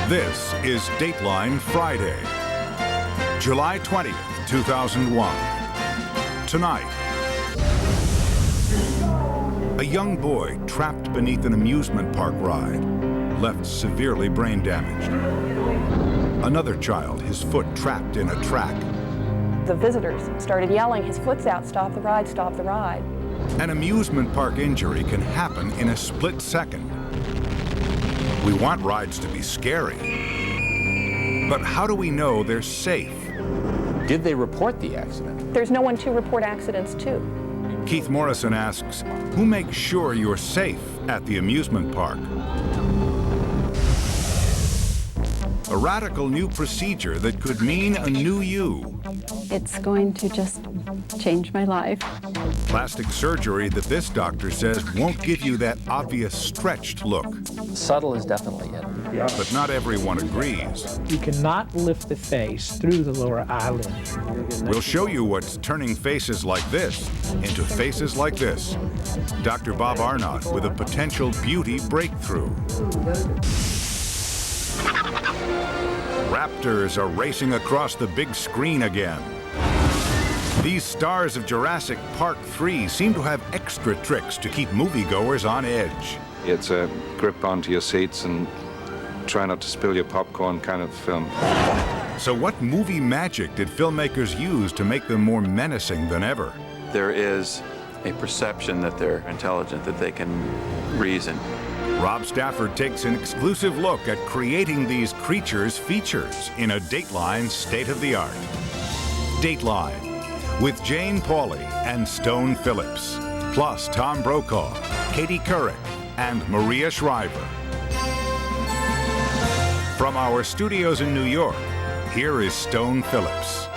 This is Dateline Friday, July 20th, 2001. Tonight, a young boy trapped beneath an amusement park ride, left severely brain damaged. Another child, his foot trapped in a track. The visitors started yelling, "His foot's out, stop the ride, stop the ride." An amusement park injury can happen in a split second. We want rides to be scary, but how do we know they're safe? Did they report the accident? There's no one to report accidents to. Keith Morrison asks, who makes sure you're safe at the amusement park? A radical new procedure that could mean a new you. It's going to just change my life. Plastic surgery that this doctor says won't give you that obvious stretched look. Subtle is definitely it. But not everyone agrees. You cannot lift the face through the lower eyelid. We'll show you what's turning faces like this into faces like this. Dr. Bob Arnott with a potential beauty breakthrough. Raptors are racing across the big screen again. These stars of Jurassic Park 3 seem to have extra tricks to keep moviegoers on edge. It's a grip onto your seats and try not to spill your popcorn kind of film. So what movie magic did filmmakers use to make them more menacing than ever? There is a perception that they're intelligent, that they can reason. Rob Stafford takes an exclusive look at creating these creatures' features in a Dateline state-of-the-art. Dateline, with Jane Pauley and Stone Phillips, plus Tom Brokaw, Katie Couric, and Maria Shriver. From our studios in New York, here is Stone Phillips.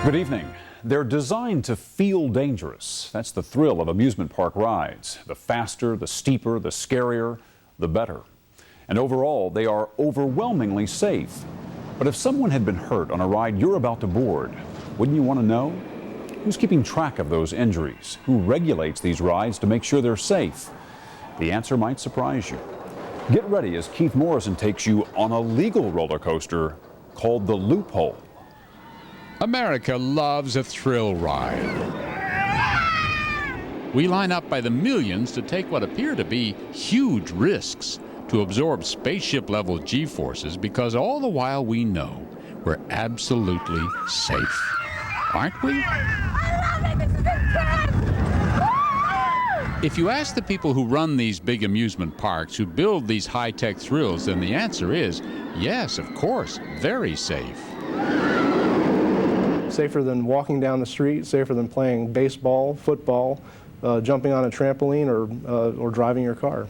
Good evening. They're designed to feel dangerous. That's the thrill of amusement park rides. The faster, the steeper, the scarier, the better. And overall, they are overwhelmingly safe. But if someone had been hurt on a ride you're about to board, wouldn't you want to know? Who's keeping track of those injuries? Who regulates these rides to make sure they're safe? The answer might surprise you. Get ready as Keith Morrison takes you on a legal roller coaster called the Loophole. America loves a thrill ride. We line up by the millions to take what appear to be huge risks to absorb spaceship-level G-forces because all the while we know we're absolutely safe. Aren't we? If you ask the people who run these big amusement parks, who build these high-tech thrills, then the answer is yes, of course, very safe. Safer than walking down the street, safer than playing baseball, football, jumping on a trampoline, or driving your car.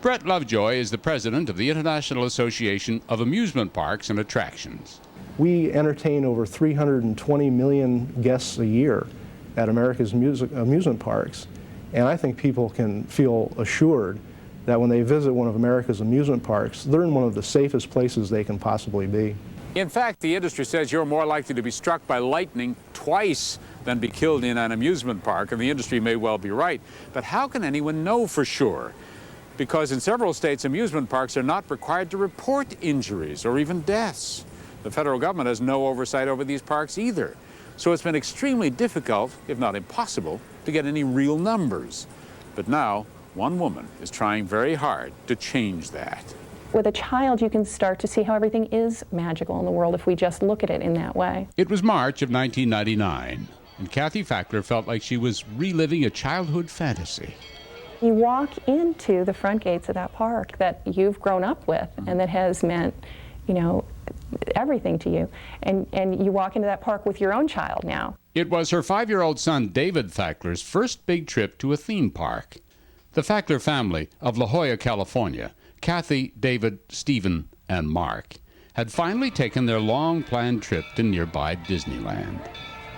Brett Lovejoy is the president of the International Association of Amusement Parks and Attractions. We entertain over 320 million guests a year at America's amusement parks, and I think people can feel assured that when they visit one of America's amusement parks, they're in one of the safest places they can possibly be. In fact, the industry says you're more likely to be struck by lightning twice than be killed in an amusement park, and the industry may well be right. But how can anyone know for sure? Because in several states, amusement parks are not required to report injuries or even deaths. The federal government has no oversight over these parks either. So it's been extremely difficult, if not impossible, to get any real numbers. But now, one woman is trying very hard to change that. With a child, you can start to see how everything is magical in the world if we just look at it in that way. It was March of 1999, and Kathy Fackler felt like she was reliving a childhood fantasy. You walk into the front gates of that park that you've grown up with and that has meant, you know, everything to you. And you walk into that park with your own child now. It was her 5-year-old son, David Fackler's first big trip to a theme park. The Fackler family of La Jolla, California, Kathy, David, Stephen, and Mark, had finally taken their long-planned trip to nearby Disneyland.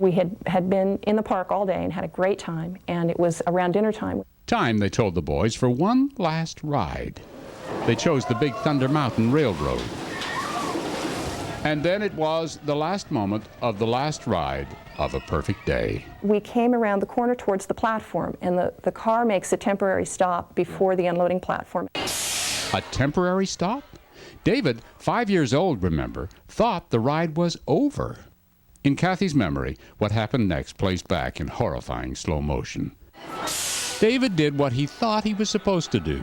We had been in the park all day and had a great time, and it was around dinner time. Time, they told the boys, for one last ride. They chose the Big Thunder Mountain Railroad. And then it was the last moment of the last ride of a perfect day. We came around the corner towards the platform, and the car makes a temporary stop before the unloading platform. A temporary stop? David, 5 years old, remember, thought the ride was over. In Kathy's memory, what happened next plays back in horrifying slow motion. David did what he thought he was supposed to do.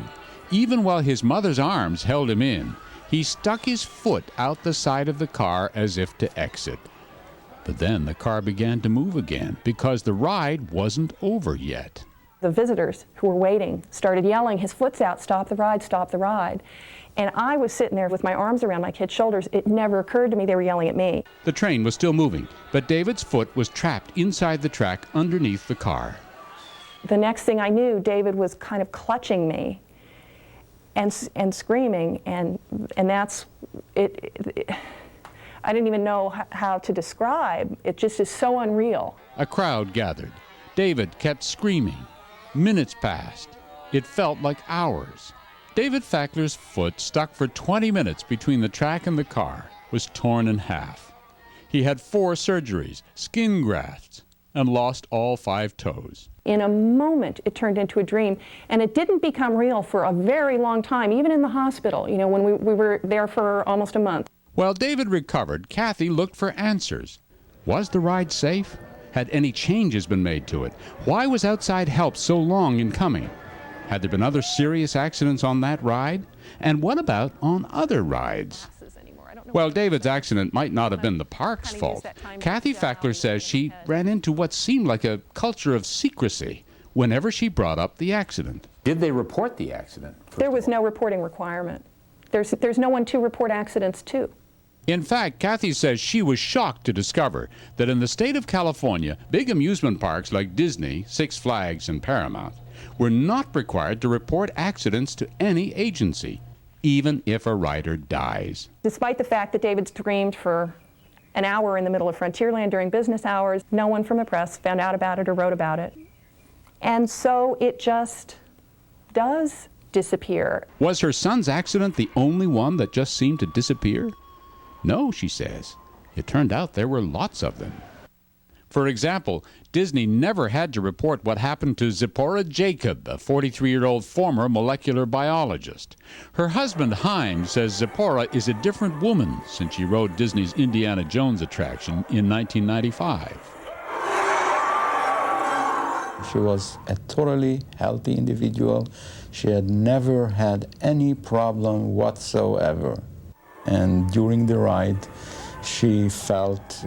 Even while his mother's arms held him in, he stuck his foot out the side of the car as if to exit. But then the car began to move again because the ride wasn't over yet. The visitors who were waiting started yelling, "His foot's out, stop the ride, stop the ride." And I was sitting there with my arms around my kid's shoulders. It never occurred to me they were yelling at me. The train was still moving, but David's foot was trapped inside the track underneath the car. The next thing I knew, David was kind of clutching me and screaming, and that's it. I didn't even know how to describe. It just is so unreal. A crowd gathered. David kept screaming. Minutes passed. It felt like hours. David Fackler's foot, stuck for 20 minutes between the track and the car, was torn in half. He had 4 surgeries, skin grafts, and lost all 5 toes. In a moment, it turned into a dream, and it didn't become real for a very long time, even in the hospital, you know, when we were there for almost a month. While David recovered, Kathy looked for answers. Was the ride safe? Had any changes been made to it? Why was outside help so long in coming? Had there been other serious accidents on that ride? And what about on other rides? Well, David's accident might not have been the park's fault. Kathy Fackler says she ran into what seemed like a culture of secrecy whenever she brought up the accident. Did they report the accident? There was no reporting requirement. There's no one to report accidents to. In fact, Kathy says she was shocked to discover that in the state of California, big amusement parks like Disney, Six Flags, and Paramount were not required to report accidents to any agency, even if a rider dies. Despite the fact that David screamed for an hour in the middle of Frontierland during business hours, no one from the press found out about it or wrote about it. And so it just does disappear. Was her son's accident the only one that just seemed to disappear? No, she says. It turned out there were lots of them. For example, Disney never had to report what happened to Zipporah Jacob, a 43-year-old former molecular biologist. Her husband, Haim, says Zipporah is a different woman since she rode Disney's Indiana Jones attraction in 1995. She was a totally healthy individual. She had never had any problem whatsoever. And during the ride, she felt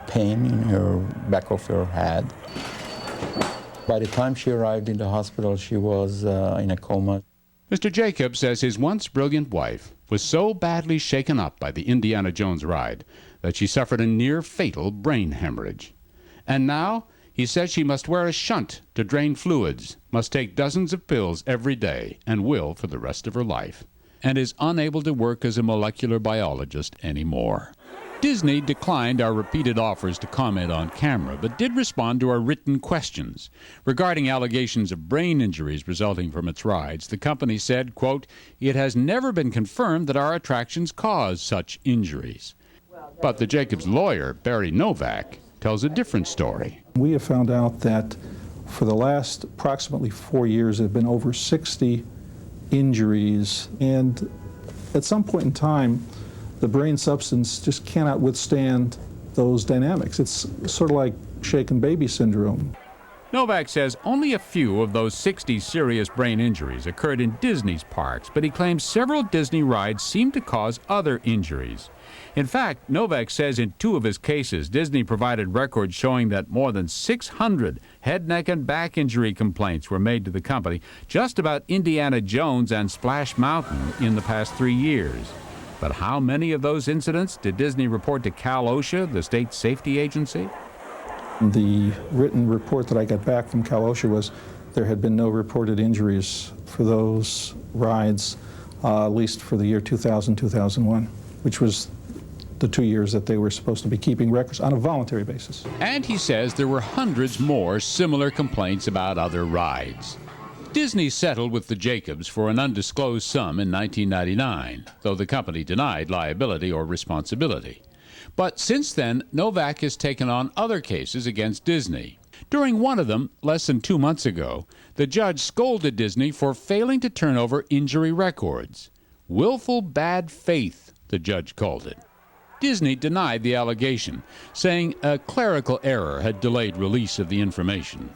pain in her back of her head. By the time she arrived in the hospital, she was in a coma. Mr. Jacob says his once brilliant wife was so badly shaken up by the Indiana Jones ride that she suffered a near-fatal brain hemorrhage. And now he says she must wear a shunt to drain fluids, must take dozens of pills every day, and will for the rest of her life, and is unable to work as a molecular biologist anymore. Disney declined our repeated offers to comment on camera, but did respond to our written questions. Regarding allegations of brain injuries resulting from its rides, the company said, quote, "It has never been confirmed that our attractions cause such injuries." But the Jacobs lawyer, Barry Novak, tells a different story. We have found out that for the last approximately 4 years, there have been over 60 injuries, and at some point in time, the brain substance just cannot withstand those dynamics. It's sort of like shaken baby syndrome. Novak says only a few of those 60 serious brain injuries occurred in Disney's parks, but he claims several Disney rides seem to cause other injuries. In fact, Novak says in 2 of his cases, Disney provided records showing that more than 600 head, neck, and back injury complaints were made to the company just about Indiana Jones and Splash Mountain in the past 3 years. But how many of those incidents did Disney report to Cal OSHA, the state safety agency? The written report that I got back from Cal OSHA was there had been no reported injuries for those rides, at least for the year 2000-2001, which was the 2 years that they were supposed to be keeping records on a voluntary basis. And he says there were hundreds more similar complaints about other rides. Disney settled with the Jacobs for an undisclosed sum in 1999, though the company denied liability or responsibility. But since then, Novak has taken on other cases against Disney. During one of them, less than 2 months ago, the judge scolded Disney for failing to turn over injury records. Willful bad faith, the judge called it. Disney denied the allegation, saying a clerical error had delayed release of the information.